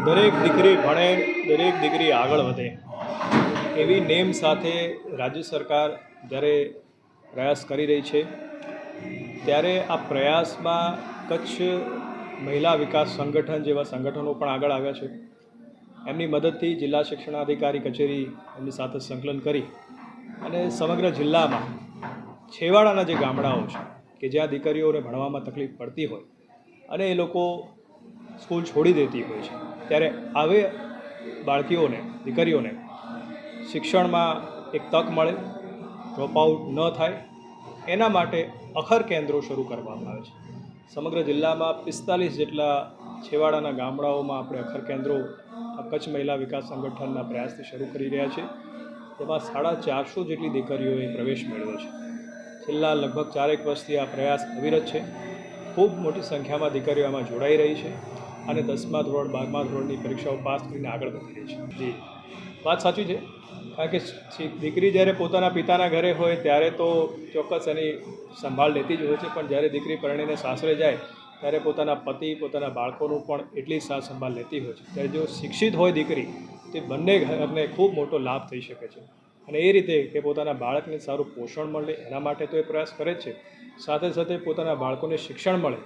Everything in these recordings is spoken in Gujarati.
દરેક દીકરી ભણે, દરેક દીકરી આગળ વધે એવી નેમ સાથે રાજ્ય સરકાર જ્યારે પ્રયાસ કરી રહી છે ત્યારે આ પ્રયાસમાં કચ્છ મહિલા વિકાસ સંગઠન જેવા સંગઠનો પણ આગળ આવ્યા છે. એમની મદદથી જિલ્લા શિક્ષણાધિકારી કચેરી એમની સાથે સંકલન કરી અને સમગ્ર જિલ્લામાં છેવાડાના જે ગામડાઓ છે કે જ્યાં દીકરીઓને ભણવામાં તકલીફ પડતી હોય અને એ લોકો સ્કૂલ છોડી દેતી હોય છે ત્યારે આવે બાળકીઓને, દીકરીઓને શિક્ષણમાં એક તક મળે, ડ્રોપ આઉટ ન થાય એના માટે અખર કેન્દ્રો શરૂ કરવામાં આવે છે. સમગ્ર જિલ્લામાં 45 જેટલા છેવાડાના ગામડાઓમાં આપણે અખર કેન્દ્રો કચ્છ મહિલા વિકાસ સંગઠનના પ્રયાસથી શરૂ કરી રહ્યા છે. તેમાં 450 જેટલી દીકરીઓએ પ્રવેશ મેળવ્યો છે. છેલ્લા લગભગ 4 વર્ષથી આ પ્રયાસ અવિરત છે. ખૂબ મોટી સંખ્યામાં દીકરીઓ આમાં જોડાઈ રહી છે અને 10મા ધોરણ 12મા ધોરણની પરીક્ષાઓ પાસ કરીને આગળ વધી રહી છે. જી, વાત સાચી છે. કારણ કે દીકરી જ્યારે પોતાના પિતાના ઘરે હોય ત્યારે તો ચોક્કસ એની સંભાળ લેતી જ હોય છે, પણ જ્યારે દીકરી પરણીને સાસરે જાય ત્યારે પોતાના પતિ, પોતાના બાળકોનું પણ એટલી સાર સંભાળ લેતી હોય છે. ત્યારે જો શિક્ષિત હોય દીકરી તે બંને ઘરને ખૂબ મોટો લાભ થઈ શકે છે અને એ રીતે કે પોતાના બાળકને સારું પોષણ મળે એના માટે તો એ પ્રયાસ કરે જ છે, સાથે સાથે પોતાના બાળકોને શિક્ષણ મળે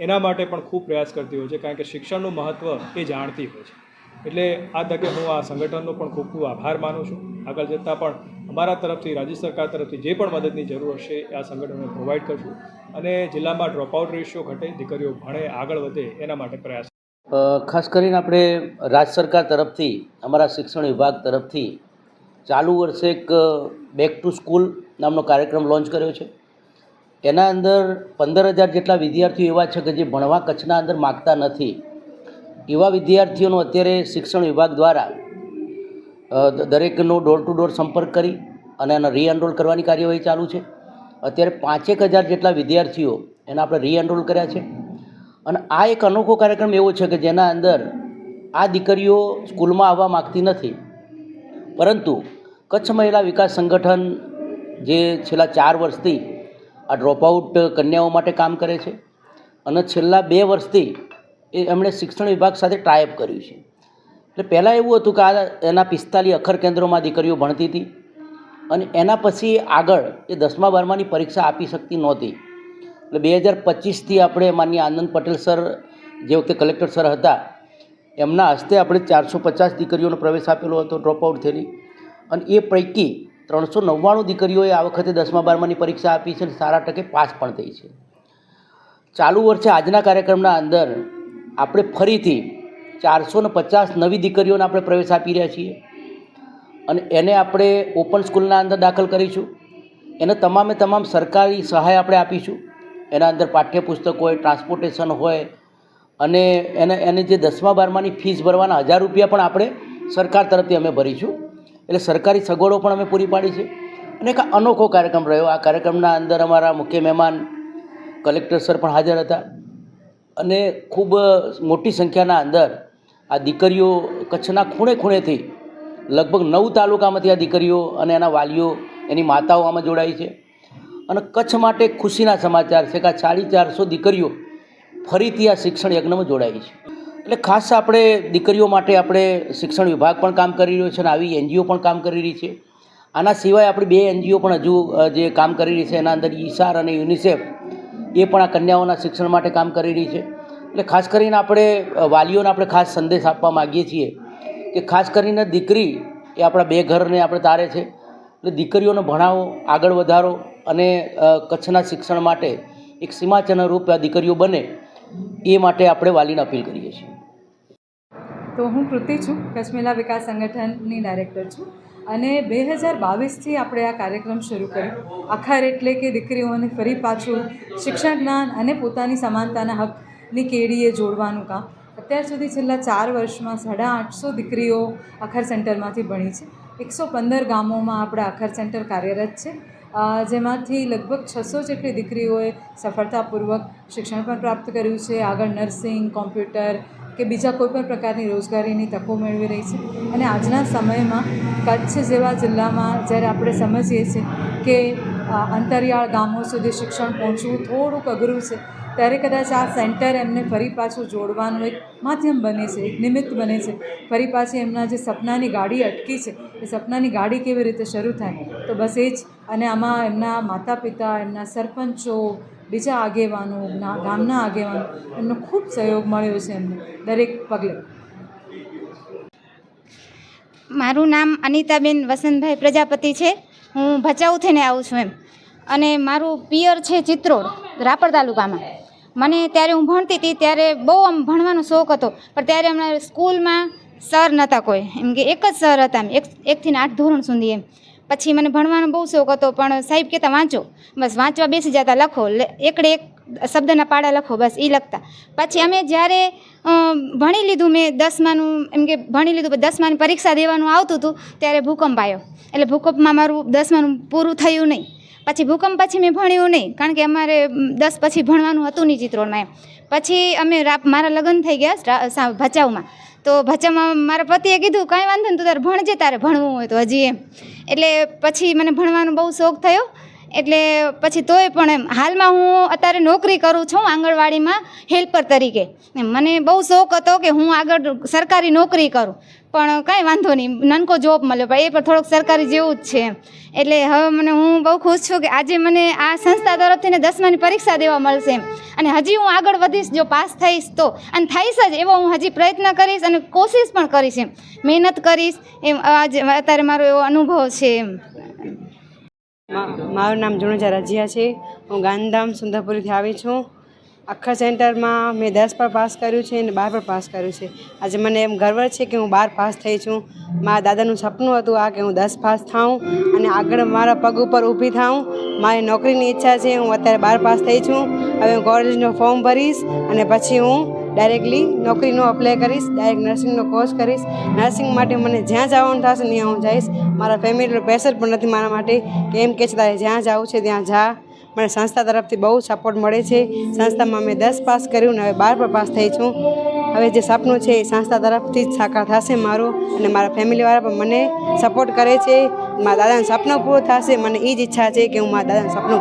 એના માટે પણ ખૂબ પ્રયાસ કરતી હોય છે, કારણ કે શિક્ષણનું મહત્ત્વ એ જાણતી હોય છે. એટલે આ તકે હું આ સંગઠનનો પણ ખૂબ ખૂબ આભાર માનું છું. આગળ જતાં પણ અમારા તરફથી, રાજ્ય સરકાર તરફથી જે પણ મદદની જરૂર હશે એ આ સંગઠનને પ્રોવાઈડ કરશું અને જિલ્લામાં ડ્રોપઆઉટ રેશિયો ઘટે, દીકરીઓ ભણે, આગળ વધે એના માટે પ્રયાસ. ખાસ કરીને આપણે રાજ્ય સરકાર તરફથી, અમારા શિક્ષણ વિભાગ તરફથી ચાલુ વર્ષે એક બેક ટુ સ્કૂલ નામનો કાર્યક્રમ લોન્ચ કર્યો છે. એના અંદર 15,000 જેટલા વિદ્યાર્થીઓ એવા છે કે જે ભણવા કચ્છના અંદર માગતા નથી. એવા વિદ્યાર્થીઓનો અત્યારે શિક્ષણ વિભાગ દ્વારા દરેકનો ડોર ટુ ડોર સંપર્ક કરી અને એને રીએનરોલ કરવાની કાર્યવાહી ચાલુ છે. અત્યારે 5,000 જેટલા વિદ્યાર્થીઓ એને આપણે રીએનરોલ કર્યા છે. અને આ એક અનોખો કાર્યક્રમ એવો છે કે જેના અંદર આ દીકરીઓ સ્કૂલમાં આવવા માગતી નથી, પરંતુ કચ્છ મહિલા વિકાસ સંગઠન જે છેલ્લા 4 વર્ષથી આ ડ્રોપઆઉટ કન્યાઓ માટે કામ કરે છે અને છેલ્લા 2 વર્ષથી એમણે શિક્ષણ વિભાગ સાથે ટાઈઅપ કર્યું છે. એટલે પહેલાં એવું હતું કે આ એના 45 અખર કેન્દ્રોમાં દીકરીઓ ભણતી હતી અને એના પછી આગળ એ 10મા 12માની પરીક્ષા આપી શકતી નહોતી. એટલે 2025થી આપણે માનનીય આનંદ પટેલ સર, જે વખતે કલેક્ટર સર હતા, એમના હસ્તે આપણે 450 દીકરીઓનો પ્રવેશ આપેલો હતો ડ્રોપઆઉટ થયેલી, અને એ પૈકી 399 દીકરીઓએ આ વખતે 10મા 12માની પરીક્ષા આપી છે અને સારા ટકે પાસ પણ થઈ છે. ચાલુ વર્ષે આજના કાર્યક્રમના અંદર આપણે ફરીથી 450 નવી દીકરીઓને આપણે પ્રવેશ આપી રહ્યા છીએ અને એને આપણે ઓપન સ્કૂલના અંદર દાખલ કરીશું. એને તમામે તમામ સરકારી સહાય આપણે આપીશું. એના અંદર પાઠ્યપુસ્તક હોય, ટ્રાન્સપોર્ટેશન હોય અને એને જે 10મા 12માની ફીસ ભરવાના 1000 રૂપિયા પણ આપણે સરકાર તરફથી અમે ભરીશું. એટલે સરકારી સગવડો પણ અમે પૂરી પાડી છે અને એક અનોખો કાર્યક્રમ રહ્યો. આ કાર્યક્રમના અંદર અમારા મુખ્ય મહેમાન કલેક્ટર સર પણ હાજર હતા અને ખૂબ મોટી સંખ્યાના અંદર આ દીકરીઓ કચ્છના ખૂણે ખૂણેથી લગભગ 9 તાલુકામાંથી આ દીકરીઓ અને એના વાલીઓ, એની માતાઓ આમાં જોડાઈ છે. અને કચ્છ માટે ખુશીના સમાચાર છે કે આ 450 દીકરીઓ ફરીથી આ શિક્ષણ યજ્ઞમાં જોડાઈ છે. એટલે ખાસ આપણે દીકરીઓ માટે આપણે શિક્ષણ વિભાગ પણ કામ કરી રહ્યો છે અને આવી એનજીઓ પણ કામ કરી રહી છે. આના સિવાય આપણી 2 એનજીઓ પણ હજુ જે કામ કરી રહી છે, એના અંદર ઈશાર અને યુનિસેફ, એ પણ આ કન્યાઓના શિક્ષણ માટે કામ કરી રહી છે. એટલે ખાસ કરીને આપણે વાલીઓને આપણે ખાસ સંદેશ આપવા માગીએ છીએ કે ખાસ કરીને દીકરી એ આપણા 2 ઘરને આપણે તારે છે. એટલે દીકરીઓને ભણાવો, આગળ વધારો અને કચ્છના શિક્ષણ માટે એક સીમાચિહ્ન રૂપ આ દીકરીઓ બને એ માટે આપણે વાલીને અપીલ કરીએ છીએ. તો હું કૃતિ છું, કચ્છ મહિલા વિકાસ સંગઠનની ડાયરેક્ટર છું અને 2022થી આપણે આ કાર્યક્રમ શરૂ કર્યો. અખર એટલે કે દીકરીઓને ફરી પાછું શિક્ષણ જ્ઞાન અને પોતાની સમાનતાના હકની કેડીએ જોડવાનું કામ. અત્યાર સુધી છેલ્લા 4 વર્ષમાં 850 દીકરીઓ અખર સેન્ટરમાંથી ભણી છે. 115 ગામોમાં આપણા અખર સેન્ટર કાર્યરત છે, જેમાંથી લગભગ 600 જેટલી દીકરીઓએ સફળતાપૂર્વક શિક્ષણ પણ પ્રાપ્ત કર્યું છે. આગળ નર્સિંગ, કોમ્પ્યુટર કે બીજા કોઈપણ પ્રકારની રોજગારીની તકો મેળવી રહી છે. અને આજના સમયમાં કચ્છ જેવા જિલ્લામાં જ્યારે આપણે સમજીએ છીએ કે અંતરિયાળ ગામો સુધી શિક્ષણ પહોંચવું થોડુંક અઘરું છે, ત્યારે કદાચ આ સેન્ટર એમને ફરી પાછું જોડવાનું એક માધ્યમ બને છે, એક નિમિત્ત બને છે. ફરી પાછી એમના જે સપનાની ગાડી અટકી છે એ સપનાની ગાડી કેવી રીતે શરૂ થાય, તો બસ એ જ. અને આમાં એમના માતા પિતા, એમના સરપંચો, બીજા આગેવાનો, ગામના આગેવાનો, એમનો ખૂબ સહયોગ મળ્યો છે એમને દરેક પગલે. મારું નામ અનિતાબેન વસંતભાઈ પ્રજાપતિ છે. હું ભચાઉ થઈને આવું છું એમ. અને મારું પિયર છે ચિત્રોડ, રાપર તાલુકામાં. મને ત્યારે હું ભણતી હતી ત્યારે બહુ આમ ભણવાનો શોખ હતો, પણ ત્યારે અમારે સ્કૂલમાં સર નહોતા કોઈ, એમ કે એક જ સર હતા એમ, 1 થી 8 ધોરણ સુધી એમ. પછી મને ભણવાનો બહુ શોખ હતો, પણ સાહેબ કહેતા વાંચો, બસ વાંચવા બેસી જતા, લખો, એકડે એક શબ્દના પાડા લખો, બસ એ લખતા. પછી અમે જ્યારે ભણી લીધું, મેં 10માનું એમ કે ભણી લીધું, 10માની પરીક્ષા દેવાનું આવતું હતું ત્યારે ભૂકંપ આવ્યો. એટલે ભૂકંપમાં મારું 10માનું પૂરું થયું નહીં. પછી ભૂકંપ પછી મેં ભણ્યું નહીં, કારણ કે અમારે 10 પછી ભણવાનું હતું નહીં ચિત્રોડમાં એમ. પછી અમે મારા લગ્ન થઈ ગયા ભચાઉમાં. તો ભચાઉમાં મારા પતિએ કીધું કાંઈ વાંધો નહીં, તું તારે ભણજે, તારે ભણવું હોય તો હજી એમ. એટલે પછી મને ભણવાનો બહુ શોખ થયો. એટલે પછી તોય પણ એમ હાલમાં હું અત્યારે નોકરી કરું છું આંગણવાડીમાં હેલ્પર તરીકે. એમ મને બહુ શોખ હતો કે હું આગળ સરકારી નોકરી કરું, પણ કાંઈ વાંધો નહીં, નાનકો જોબ મળ્યો, પણ એ પણ થોડોક સરકારી જેવું જ છે એમ. એટલે હવે હું બહુ ખુશ છું કે આજે મને આ સંસ્થા તરફથી ને 10માની પરીક્ષા દેવા મળશે એમ. અને હજી હું આગળ વધીશ, જો પાસ થઈશ તો, અને થઈશ જ એવો હું હજી પ્રયત્ન કરીશ અને કોશિશ પણ કરીશ એમ, મહેનત કરીશ એમ. આજે અત્યારે મારો એવો અનુભવ છે એમ. મારું નામ જુણેજા રજિયા છે. હું ગાંધીધામ સુંદરપુરીથી આવી છું. આખા સેન્ટરમાં મેં 10 પર પાસ કર્યું છે અને 12 પર પાસ કર્યું છે. આજે મને એમ ગર્વ છે કે હું 12 પાસ થઈ છું. મારા દાદાનું સપનું હતું આ કે હું 10 પાસ થાઉં અને આગળ મારા પગ ઉપર ઊભી થાઉં. મારી નોકરીની ઈચ્છા છે. હું અત્યારે 12 પાસ થઈ છું. હવે હું કોલેજનું ફોર્મ ભરીશ અને પછી હું ડાયરેક્ટલી નોકરીનો અપ્લાય કરીશ, ડાયરેક્ટ નર્સિંગનો કોર્સ કરીશ. નર્સિંગ માટે મને જ્યાં જવાનું થશે ત્યાં હું જઈશ. મારા ફેમિલીનો પ્રેશર પણ નથી મારા માટે કે એમ કે છે તારે જ્યાં જવું છે ત્યાં જા. મને સંસ્થા તરફથી બહુ સપોર્ટ મળે છે. સંસ્થામાં મેં 10 પાસ કર્યું ને હવે 12 પર પાસ થઈ છું. હવે જે સપનું છે એ સંસ્થા તરફથી જ સાકાર થશે મારું, અને મારા ફેમિલીવાળા પણ મને સપોર્ટ કરે છે. મારા દાદાનું સપનું પૂરું થશે, મને એ જ ઈચ્છા છે કે હું મારા દાદાનું સપનું